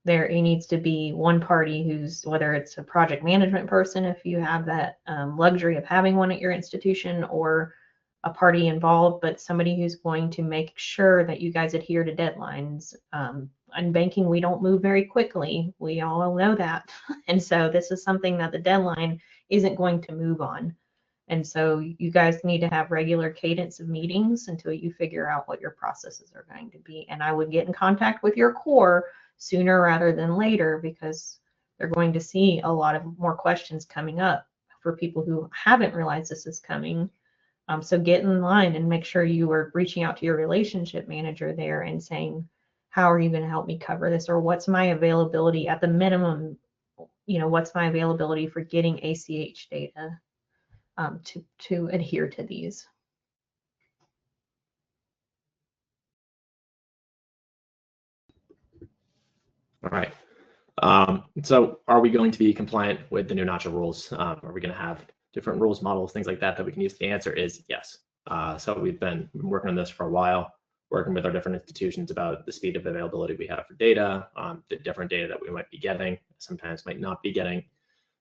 There needs to be one party who's, whether it's a project management person, if you have that luxury of having one at your institution, or a party involved, but somebody who's going to make sure that you guys adhere to deadlines. In banking, we don't move very quickly. We all know that. And so this is something that the deadline isn't going to move on. And so you guys need to have regular cadence of meetings until you figure out what your processes are going to be. And I would get in contact with your core sooner rather than later, because they're going to see a lot of more questions coming up for people who haven't realized this is coming. So get in line and make sure you are reaching out to your relationship manager there and saying, how are you going to help me cover this? Or what's my availability at the minimum? What's my availability for getting ACH data to adhere to these? All right. So are we going to be compliant with the new Nacha rules? Are we going to have different rules, models, things like that we can use? The answer is yes. So we've been working on this for a while, working with our different institutions about the speed of availability we have for data, the different data that we might be getting, sometimes might not be getting.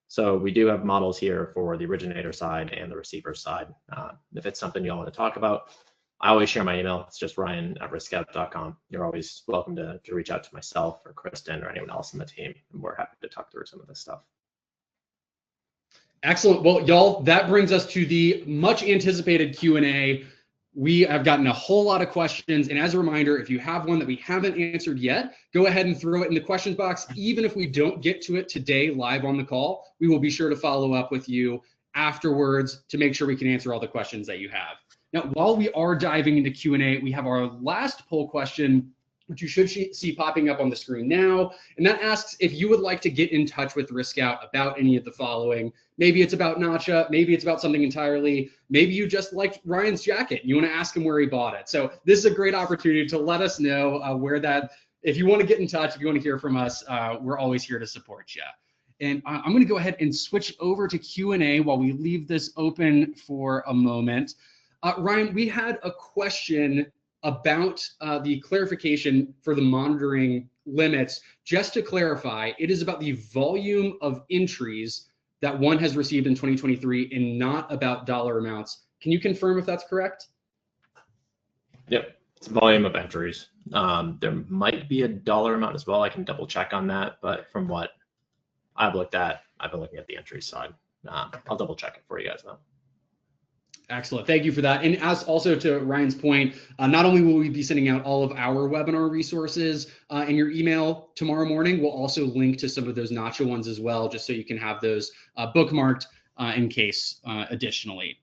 So we do have models here for the originator side and the receiver side. If it's something you all want to talk about, I always share my email. It's just ryan@riskscout.com. You're always welcome to reach out to myself or Kristen or anyone else in the team, and we're happy to talk through some of this stuff. Excellent. Well, y'all, that brings us to the much anticipated Q&A. We have gotten a whole lot of questions. And as a reminder, if you have one that we haven't answered yet, go ahead and throw it in the questions box. Even if we don't get to it today live on the call, we will be sure to follow up with you afterwards to make sure we can answer all the questions that you have. Now, while we are diving into Q&A, we have our last poll question, which you should see popping up on the screen now. And that asks if you would like to get in touch with RiskScout about any of the following. Maybe it's about Nacha, maybe it's about something entirely, maybe you just liked Ryan's jacket and you want to ask him where he bought it. So this is a great opportunity to let us know where that, if you want to get in touch, if you want to hear from us, we're always here to support you. And I'm going to go ahead and switch over to Q&A while we leave this open for a moment. Ryan, we had a question about the clarification for the monitoring limits. Just to clarify, it is about the volume of entries that one has received in 2023 and not about dollar amounts. Can you confirm if that's correct? Yep, it's volume of entries. There might be a dollar amount as well. I can double check on that, but from what I've looked at, I've been looking at the entries side. I'll double check it for you guys though. Excellent. Thank you for that. And as also to Ryan's point, not only will we be sending out all of our webinar resources in your email tomorrow morning, we'll also link to some of those Nacha ones as well, just so you can have those bookmarked in case additionally.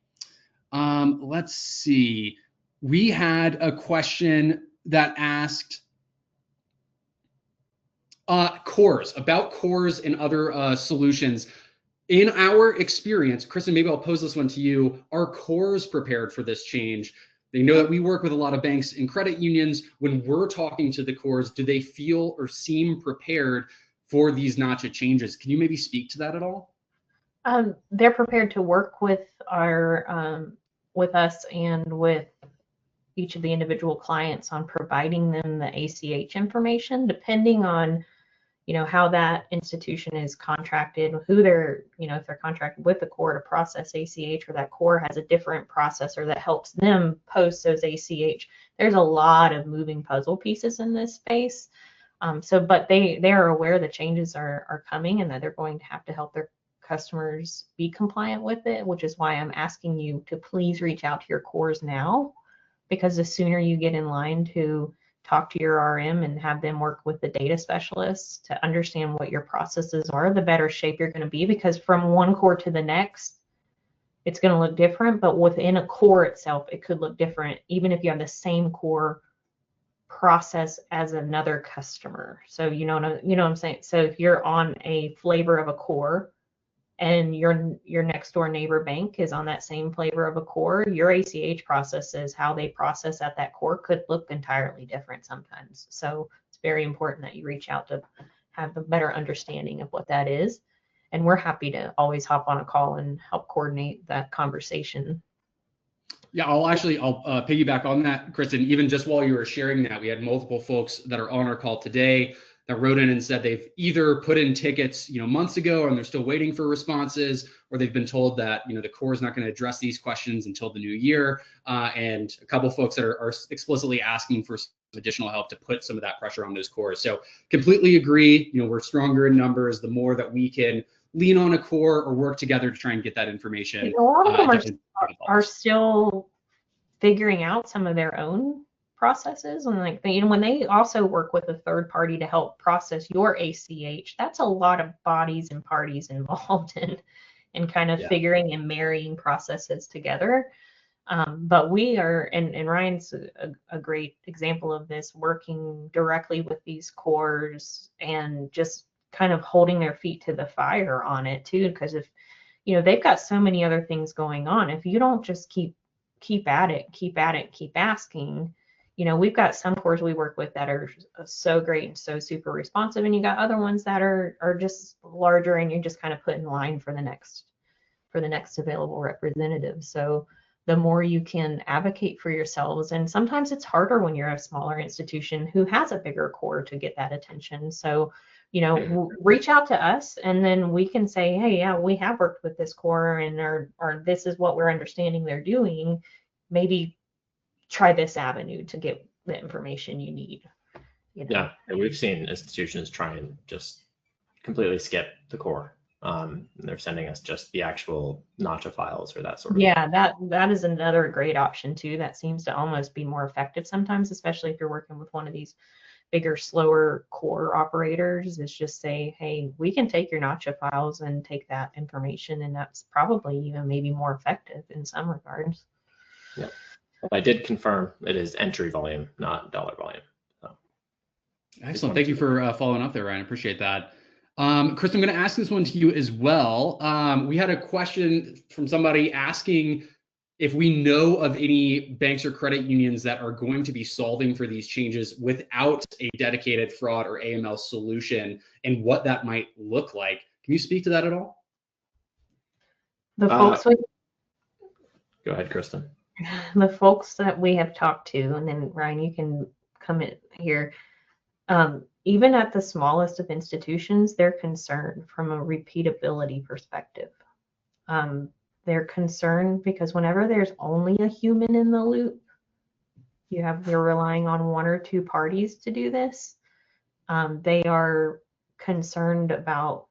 Let's see. We had a question that asked cores, about cores and other solutions. In our experience, Kristen, maybe I'll pose this one to you. Are cores prepared for this change? They know that we work with a lot of banks and credit unions. When we're talking to the cores, do they feel or seem prepared for these Nacha changes? Can you maybe speak to that at all? They're prepared to work with with us and with each of the individual clients on providing them the ACH information, depending on how that institution is contracted, who they're, if they're contracted with the core to process ACH, or that core has a different processor that helps them post those ACH. There's a lot of moving puzzle pieces in this space. But they are aware the changes are coming and that they're going to have to help their customers be compliant with it, which is why I'm asking you to please reach out to your cores now, because the sooner you get in line to talk to your RM and have them work with the data specialists to understand what your processes are, the better shape you're going to be, because from one core to the next, it's going to look different, but within a core itself, it could look different, even if you have the same core process as another customer. So you know what I'm saying? So if you're on a flavor of a core and your next door neighbor bank is on that same flavor of a core, your ACH processes, how they process at that core, could look entirely different sometimes. So it's very important that you reach out to have a better understanding of what that is. And we're happy to always hop on a call and help coordinate that conversation. Yeah, I'll piggyback on that, Kristen. Even just while you were sharing that, we had multiple folks that are on our call today that wrote in and said they've either put in tickets, months ago, and they're still waiting for responses, or they've been told that, the core is not going to address these questions until the new year. And a couple folks that are explicitly asking for some additional help to put some of that pressure on those cores. So completely agree. We're stronger in numbers. The more that we can lean on a core or work together to try and get that information. A lot of them are still figuring out some of their own processes, and when they also work with a third party to help process your ACH, that's a lot of bodies and parties involved in kind of figuring and marrying processes together. But we are, and Ryan's a great example of this, working directly with these cores and just kind of holding their feet to the fire on it too, because if they've got so many other things going on, if you don't just keep at it, keep asking. We've got some cores we work with that are so great and so super responsive, and you got other ones that are just larger, and you're just kind of put in line for the next available representative. So the more you can advocate for yourselves, and sometimes it's harder when you're a smaller institution who has a bigger core to get that attention. So reach out to us, and then we can say, hey, yeah, we have worked with this core, and or this is what we're understanding they're doing. Maybe try this avenue to get the information you need. Yeah, we've seen institutions try and just completely skip the core. They're sending us just the actual Nacha files or that sort of. Yeah, that is another great option too. That seems to almost be more effective sometimes, especially if you're working with one of these bigger, slower core operators. Is just say, hey, we can take your Nacha files and take that information, and that's probably even maybe more effective in some regards. Yeah. I did confirm it is entry volume, not dollar volume. So. Excellent. Thank you for following up there, Ryan. I appreciate that. Chris, I'm going to ask this one to you as well. We had a question from somebody asking if we know of any banks or credit unions that are going to be solving for these changes without a dedicated fraud or AML solution, and what that might look like. Can you speak to that at all? The folks Go ahead, Kristen. The folks that we have talked to, and then Ryan, you can come in here. Even at the smallest of institutions, they're concerned from a repeatability perspective. They're concerned because whenever there's only a human in the loop, you're relying on one or two parties to do this. They are concerned about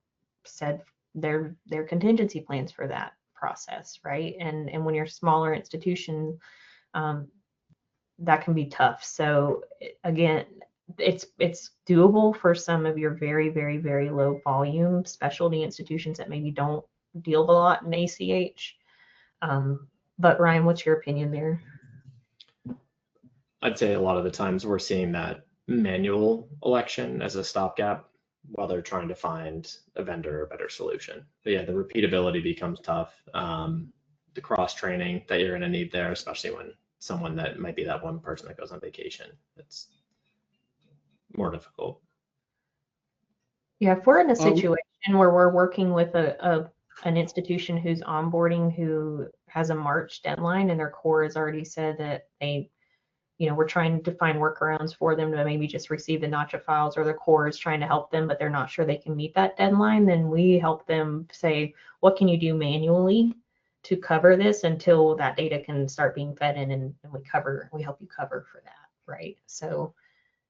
their contingency plans for that. process, right? And when you're a smaller institution, that can be tough. So again, it's doable for some of your very, very, very low volume specialty institutions that maybe don't deal a lot in ACH. But Ryan, what's your opinion there? I'd say a lot of the times we're seeing that manual election as a stopgap while they're trying to find a vendor or a better solution. But yeah, the repeatability becomes tough. The cross training that you're going to need there, especially when someone that might be that one person that goes on vacation, it's more difficult. Yeah, if we're in a situation where we're working with an institution who's onboarding who has a March deadline and their core has already said that they, we're trying to find workarounds for them to maybe just receive the Nacha files, or the core is trying to help them, but they're not sure they can meet that deadline, then we help them say, what can you do manually to cover this until that data can start being fed in, and we help you cover for that, right? So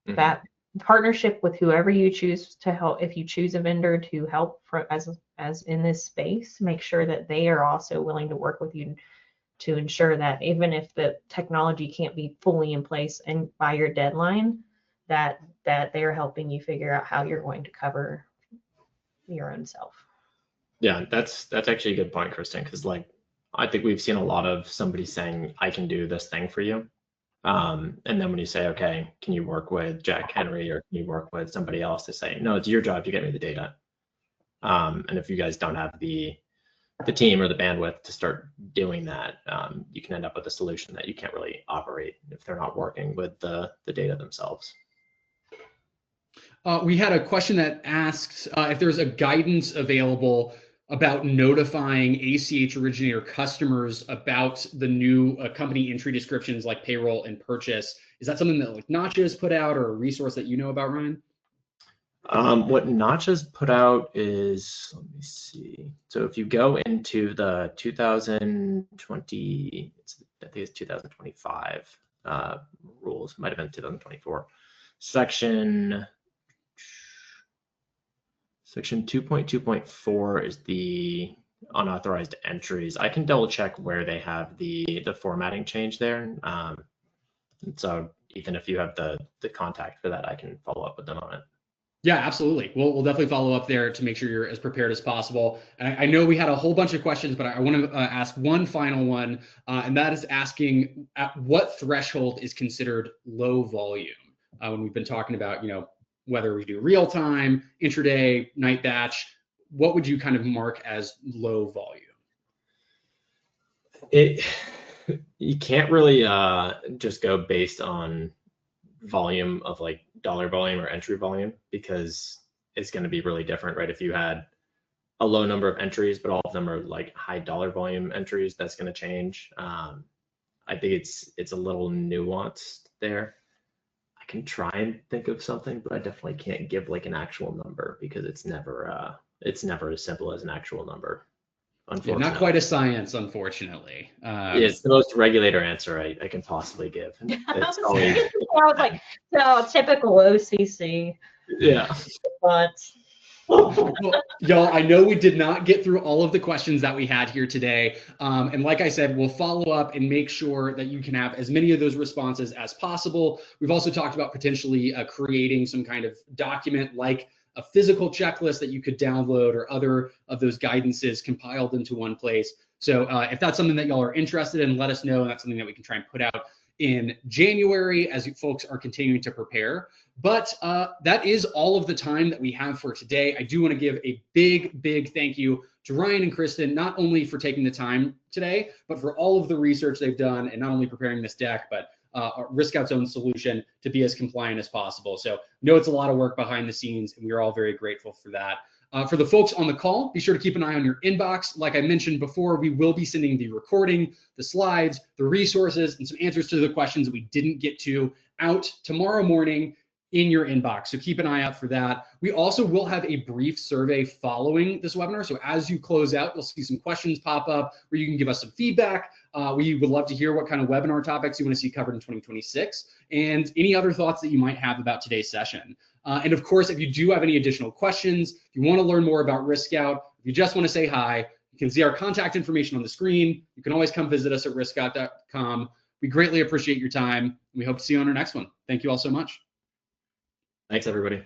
that partnership with whoever you choose to help, if you choose a vendor to help as in this space, make sure that they are also willing to work with you to ensure that even if the technology can't be fully in place and by your deadline, that they're helping you figure out how you're going to cover your own self. Yeah, that's actually a good point, Kristen, because I think we've seen a lot of somebody saying, I can do this thing for you. And then when you say, okay, can you work with Jack Henry, or can you work with somebody else, to say, no, it's your job to get me the data. And if you guys don't have the team or the bandwidth to start doing that, you can end up with a solution that you can't really operate if they're not working with the data themselves. We had a question that asks if there's a guidance available about notifying ACH originator customers about the new company entry descriptions like payroll and purchase. Is that something that Nacha has put out, or a resource that you know about, Ryan? What Nacha's put out is, let me see. So if you go into the 2020, I think it's 2025 rules, might have been 2024, section 2.2.4 is the unauthorized entries. I can double check where they have the formatting change there. And so Ethan, if you have the contact for that, I can follow up with them on it. Yeah, absolutely. We'll definitely follow up there to make sure you're as prepared as possible. I know we had a whole bunch of questions, but I want to ask one final one, and that is asking at what threshold is considered low volume? When we've been talking about, whether we do real time, intraday, night batch, what would you kind of mark as low volume? You can't really just go based on volume of dollar volume or entry volume, because it's going to be really different, right? If you had a low number of entries, but all of them are high dollar volume entries, that's going to change. I think it's a little nuanced there. I can try and think of something, but I definitely can't give an actual number, because it's never as simple as an actual number. Unfortunately, not quite a science, unfortunately. It's the most regulator answer I can possibly give. It's always, I was like, so typical OCC. Yeah. But well, y'all, I know we did not get through all of the questions that we had here today. And like I said, we'll follow up and make sure that you can have as many of those responses as possible. We've also talked about potentially creating some kind of document, like a physical checklist that you could download, or other of those guidances compiled into one place. So if that's something that y'all are interested in, let us know. And that's something that we can try and put out in January as you folks are continuing to prepare. But that is all of the time that we have for today. I do want to give a big thank you to Ryan and Kristen, not only for taking the time today, but for all of the research they've done, and not only preparing this deck, but RiskOut's own solution to be as compliant as possible. So I know it's a lot of work behind the scenes, and we're all very grateful for that. For the folks on the call, be sure to keep an eye on your inbox. Like I mentioned before, we will be sending the recording, the slides, the resources, and some answers to the questions that we didn't get to out tomorrow morning in your inbox. So keep an eye out for that. We also will have a brief survey following this webinar. So as you close out, you'll see some questions pop up where you can give us some feedback. We would love to hear what kind of webinar topics you want to see covered in 2026, and any other thoughts that you might have about today's session. And of course, if you do have any additional questions, if you want to learn more about RiskOut, if you just want to say hi, You can see our contact information on the screen. You can always come visit us at riskout.com. We greatly appreciate your time. We hope to see you on our next one. Thank you all so much. Thanks, everybody.